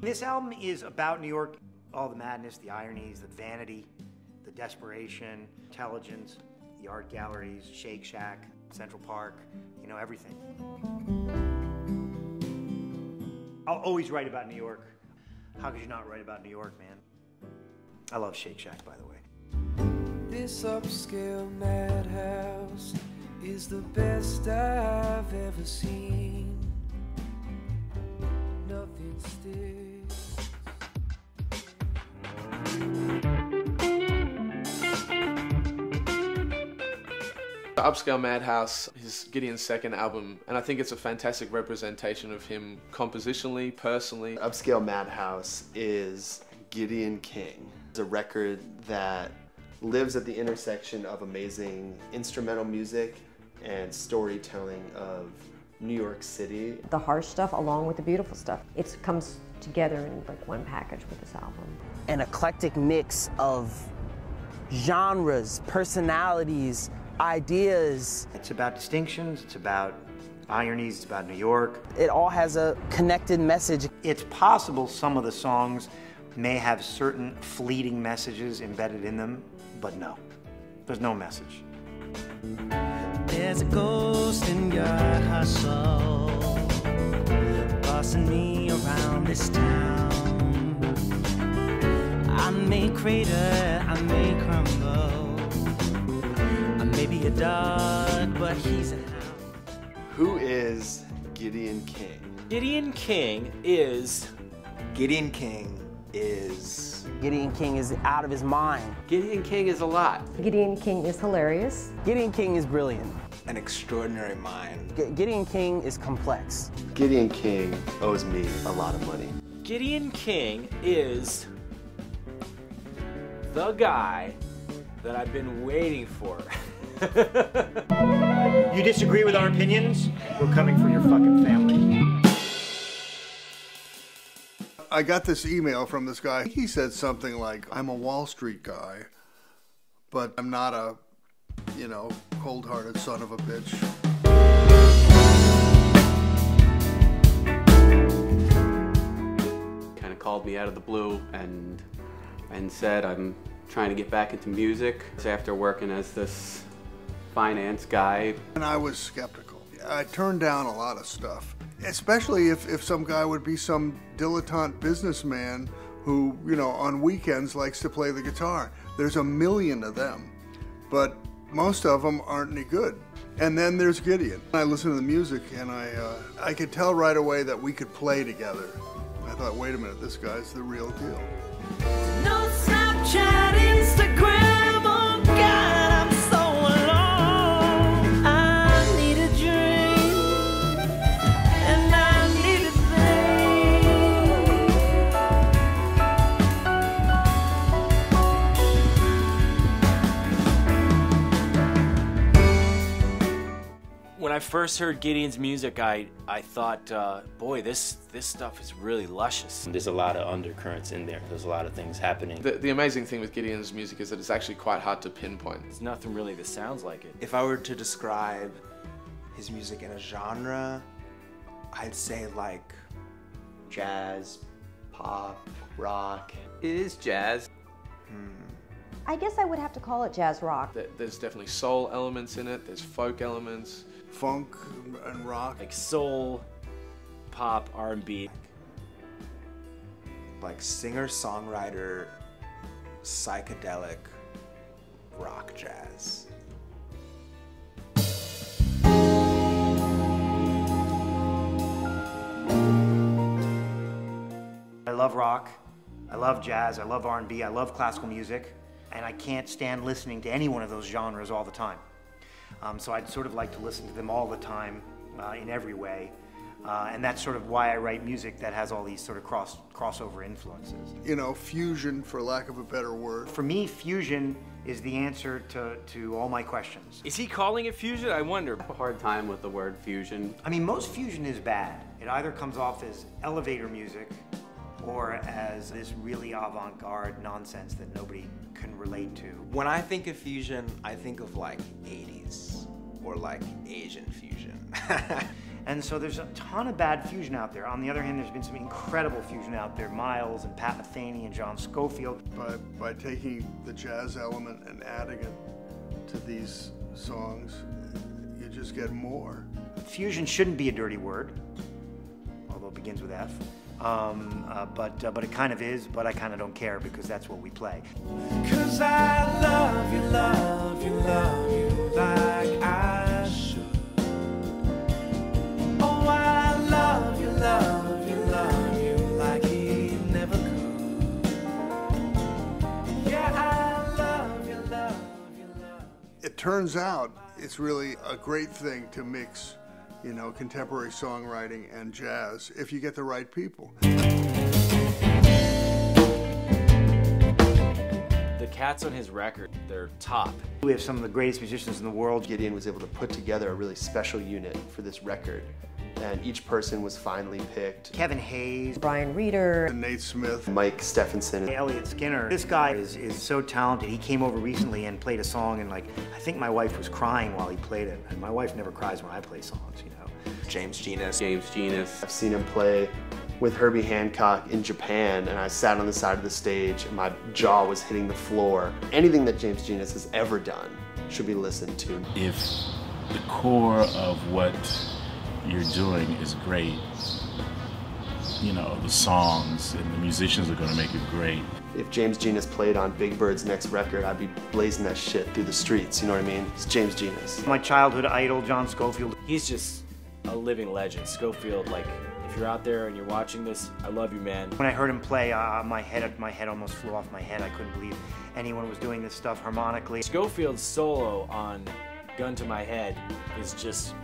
This album is about New York, all the madness, the ironies, the vanity, the desperation, intelligence, the art galleries, Shake Shack, Central Park, you know, everything. I'll always write about New York. How could you not write about New York, man? I love Shake Shack, by the way. This upscale madhouse is the best I've ever seen. Nothing sticks. Upscale Madhouse is Gideon's second album, and I think it's a fantastic representation of him compositionally, personally. Upscale Madhouse is Gideon King. It's a record that lives at the intersection of amazing instrumental music and storytelling of New York City. The harsh stuff along with the beautiful stuff. It comes together in like one package with this album. An eclectic mix of genres, personalities, ideas. It's about distinctions, it's about ironies, it's about New York. It all has a connected message. It's possible some of the songs may have certain fleeting messages embedded in them, but no, there's no message. There's a ghost in your hustle, bossing me around this town. I may crater, I may crumble. I may be a dog, but he's a hound. Who is Gideon King? Gideon King is... Gideon King is... Gideon King is out of his mind. Gideon King is a lot. Gideon King is hilarious. Gideon King is brilliant. an extraordinary mind. Gideon King is complex. Gideon King owes me a lot of money. Gideon King is the guy that I've been waiting for. You disagree with our opinions? We're coming for your fucking family. I got this email from this guy. He said something like, I'm a Wall Street guy, but I'm not a, you know, cold-hearted son of a bitch. Kind of called me out of the blue and said, I'm trying to get back into music. After working as this finance guy. And I was skeptical. I turned down a lot of stuff, especially if some guy would be some dilettante businessman who, you know, on weekends likes to play the guitar. There's a million of them, but most of them aren't any good. And then there's Gideon. I listened to the music and I could tell right away that we could play together. I thought, wait a minute, this guy's the real deal. No Snapchat, Instagram, oh God, I'm so alone. I need a drink, and I need a When I first heard Gideon's music, I thought, boy, this stuff is really luscious. There's a lot of undercurrents in there. There's a lot of things happening. The amazing thing with Gideon's music is that it's actually quite hard to pinpoint. There's nothing really that sounds like it. If I were to describe his music in a genre, I'd say like Jazz, pop, rock. It is jazz. I guess I would have to call it jazz rock. There's definitely soul elements in it, there's folk elements. Funk and rock. Like soul, pop, R&B. like singer-songwriter, psychedelic rock jazz. I love rock, I love jazz, I love R&B, I love classical music, and I can't stand listening to any one of those genres all the time. So I'd sort of like to listen to them all the time in every way. And that's sort of why I write music that has all these sort of crossover influences. You know, fusion, for lack of a better word. For me, fusion is the answer to all my questions. Is he calling it fusion? I wonder. I have a hard time with the word fusion. I mean, most fusion is bad. It either comes off as elevator music or as this really avant-garde nonsense that nobody can relate to. When I think of fusion, I think of like 80s or like Asian fusion. And so there's a ton of bad fusion out there. On the other hand, there's been some incredible fusion out there. Miles and Pat Metheny and John Scofield. By taking the jazz element and adding it to these songs, you just get more. Fusion shouldn't be a dirty word, although it begins with F. But it kind of is, but I kind of don't care because that's what we play. 'Cause I love you, love you, love you like I should. Oh, I love you, love you, love you like he never could. Yeah, I love you, love you, love you. It turns out it's really a great thing to mix, you know, contemporary songwriting and jazz if you get the right people. The cats on his record, they're top. We have some of the greatest musicians in the world. Gideon was able to put together a really special unit for this record, and each person was finally picked. Kevin Hayes, Brian Reeder, And Nate Smith, Mike Stephenson. Elliott Skinner. This guy is so talented. He came over recently and played a song, and like, I think my wife was crying while he played it. And my wife never cries when I play songs, you know. Genus. I've seen him play with Herbie Hancock in Japan, and I sat on the side of the stage and my jaw was hitting the floor. Anything that Genus has ever done should be listened to. If the core of what you're doing is great, you know, the songs and the musicians are going to make it great. If Genus played on Big Bird's next record, I'd be blazing that shit through the streets, you know what I mean? It's Genus. My childhood idol, John Scofield. He's just a living legend. Scofield, like, if you're out there and you're watching this, I love you, man. When I heard him play, my head almost flew off my head. I couldn't believe anyone was doing this stuff harmonically. Scofield's solo on Gun to My Head is just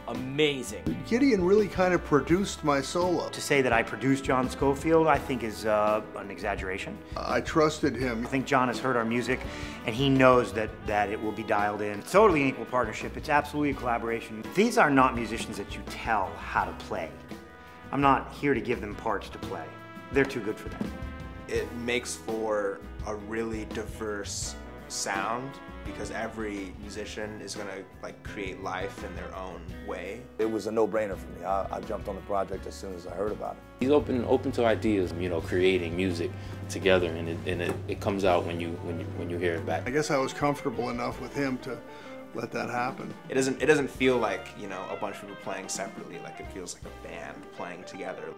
amazing. Gideon really kind of produced my solo. To say that I produced John Scofield, I think is an exaggeration. I trusted him. I think John has heard our music, and he knows that it will be dialed in. It's totally an equal partnership. It's absolutely a collaboration. These are not musicians that you tell how to play. I'm not here to give them parts to play. They're too good for them. It makes for a really diverse sound because every musician is gonna like create life in their own way. It was a no-brainer for me. I jumped on the project as soon as I heard about it. He's open to ideas, you know, creating music together, and it comes out when you hear it back. I guess I was comfortable enough with him to let that happen. It doesn't feel like, you know, a bunch of people playing separately. Like it feels like a band playing together.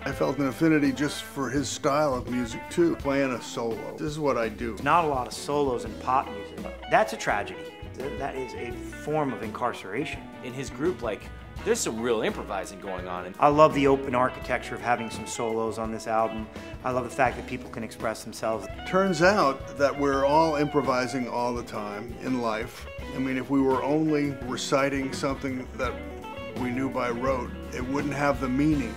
I felt an affinity just for his style of music too, playing a solo. This is what I do. There's not a lot of solos in pop music. That's a tragedy. That is a form of incarceration. In his group, like, there's some real improvising going on. And I love the open architecture of having some solos on this album. I love the fact that people can express themselves. Turns out that we're all improvising all the time in life. I mean, if we were only reciting something that we knew by rote, it wouldn't have the meaning.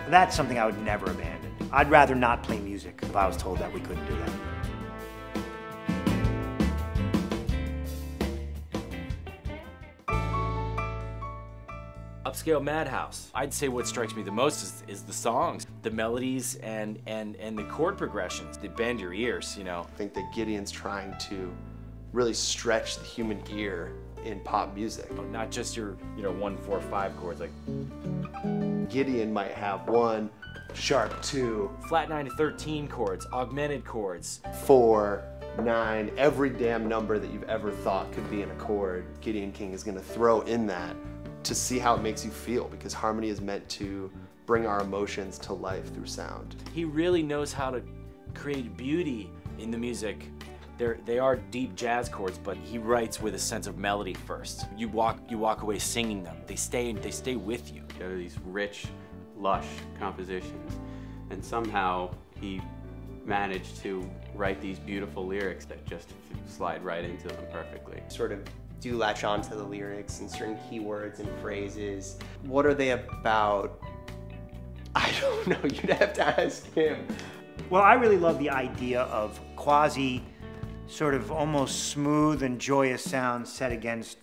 That's something I would never abandon. I'd rather not play music if I was told that we couldn't do that. Upscale Madhouse. I'd say what strikes me the most is the songs, the melodies and the chord progressions. They bend your ears, you know. I think that Gideon's trying to really stretch the human ear in pop music. Not just your, you know, 1, 4, 5 chords, like Gideon might have 1, sharp 2, flat 9 to 13 chords, augmented chords, 4, 9, every damn number that you've ever thought could be in a chord. Gideon King is going to throw in that to see how it makes you feel, because harmony is meant to bring our emotions to life through sound. He really knows how to create beauty in the music. They are deep jazz chords, but he writes with a sense of melody first. You walk away singing them. They stay with you. There are these rich, lush compositions, and somehow he managed to write these beautiful lyrics that just slide right into them perfectly. Sort of do latch on to the lyrics and certain keywords and phrases. What are they about I don't know. You'd have to ask him. Well, I really love the idea of quasi, sort of almost smooth and joyous sounds set against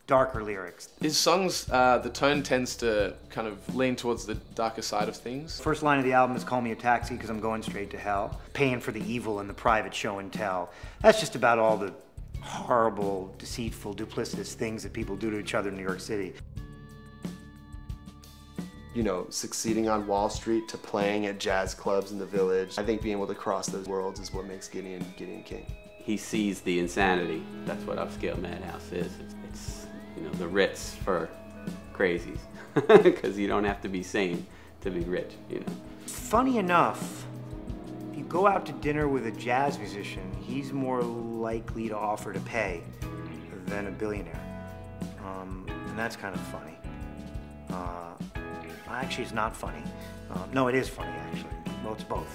darker lyrics. His songs, the tone tends to kind of lean towards the darker side of things. First line of the album is "Call me a taxi because I'm going straight to hell." Paying for the evil in the private show and tell. That's just about all the horrible, deceitful, duplicitous things that people do to each other in New York City. You know, succeeding on Wall Street to playing at jazz clubs in the Village. I think being able to cross those worlds is what makes Gideon King. He sees the insanity. That's what Upscale Madhouse is. It's you know, the Ritz for crazies. Because you don't have to be sane to be rich, you know. Funny enough, if you go out to dinner with a jazz musician, he's more likely to offer to pay than a billionaire. And that's kind of funny. Actually, it's not funny. No, it is funny, actually. Well, it's both.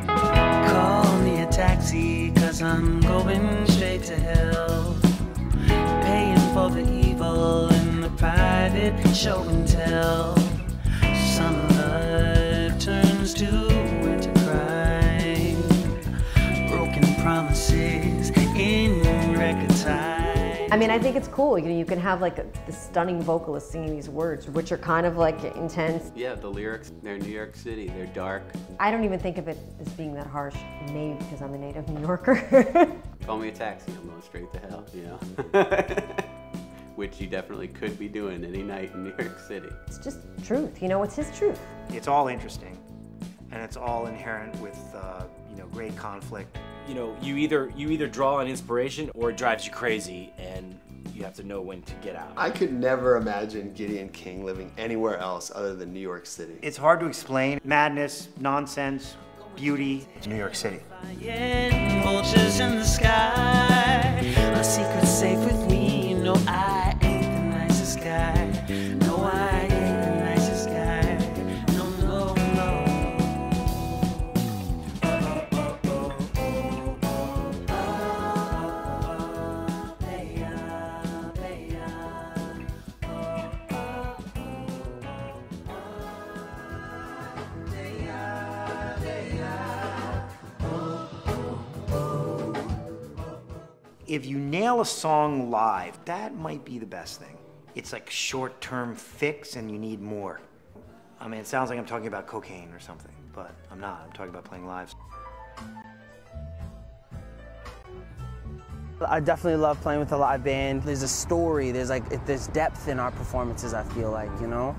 Call me a taxi, cause I'm going straight to hell. Paying for the evil in the private show and tell. Summer love turns to winter crime. Broken promises in record time. I mean, I think it's cool. You know, you can have like the stunning vocalist singing these words, which are kind of like intense. Yeah, the lyrics, they're New York City, they're dark. I don't even think of it as being that harsh, maybe because I'm a native New Yorker. Call me a taxi, I'm going straight to hell, you know. Which you definitely could be doing any night in New York City. It's just truth, you know, it's his truth. It's all interesting, and it's all inherent with, you know, great conflict. You know, you either draw on inspiration or it drives you crazy, and you have to know when to get out. I could never imagine Gideon King living anywhere else other than New York City. It's hard to explain. Madness, nonsense, beauty. It's New York City. Vultures in the sky. My secret's safe with me. No, I ain't the nicest guy. No, I ain't the nicest guy. No, no, no. If you nail a song live, that might be the best thing. It's like short-term fix and you need more. I mean, it sounds like I'm talking about cocaine or something, but I'm not. I'm talking about playing live. I definitely love playing with a live band. There's a story, there's depth in our performances, I feel like, you know?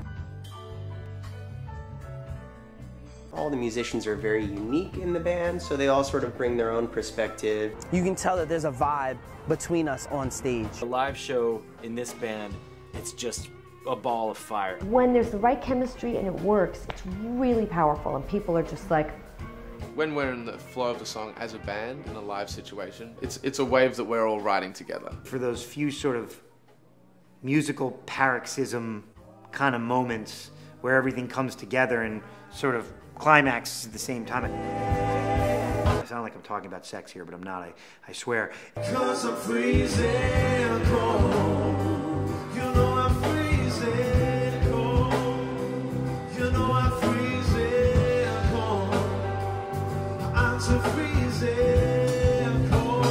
All the musicians are very unique in the band, so they all sort of bring their own perspective. You can tell that there's a vibe between us on stage. The live show in this band, it's just a ball of fire. When there's the right chemistry and it works, it's really powerful, and people are just like... When we're in the flow of the song as a band in a live situation, it's a wave that we're all riding together. For those few sort of musical paroxysm kind of moments where everything comes together and sort of climaxes at the same time. I sound like I'm talking about sex here, but I'm not, I swear. 'Cause I'm freezing cold. You know I'm freezing cold. You know I'm freezing cold. I'm so freezing cold.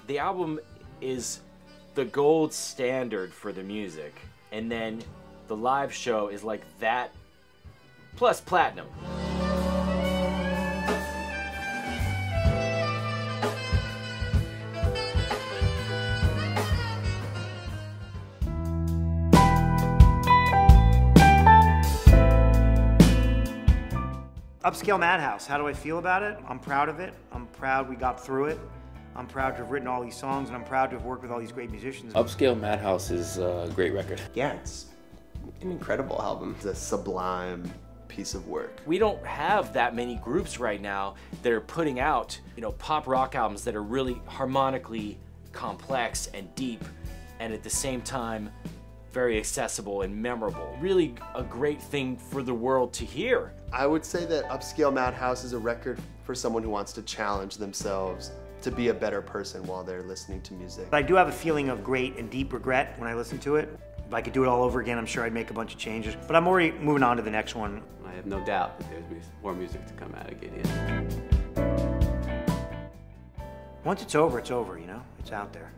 The album is the gold standard for the music, and then the live show is like that plus platinum. Upscale Madhouse, how do I feel about it? I'm proud of it. I'm proud we got through it. I'm proud to have written all these songs, and I'm proud to have worked with all these great musicians. Upscale Madhouse is a great record. Yeah, it's an incredible album. It's a sublime piece of work. We don't have that many groups right now that are putting out, you know, pop rock albums that are really harmonically complex and deep, and at the same time very accessible and memorable. Really a great thing for the world to hear. I would say that Upscale Madhouse is a record for someone who wants to challenge themselves to be a better person while they're listening to music. I do have a feeling of great and deep regret when I listen to it. If I could do it all over again, I'm sure I'd make a bunch of changes. But I'm already moving on to the next one. I have no doubt that there's more music to come out of Gideon. Once it's over, you know? It's out there.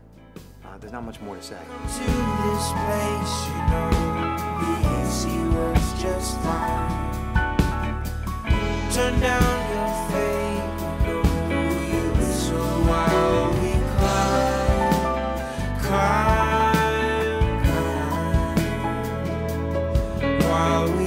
There's not much more to say. To this place, you know, the AC works just fine. Turn down your fade, you know, you whistle while we cry, cry, cry, while we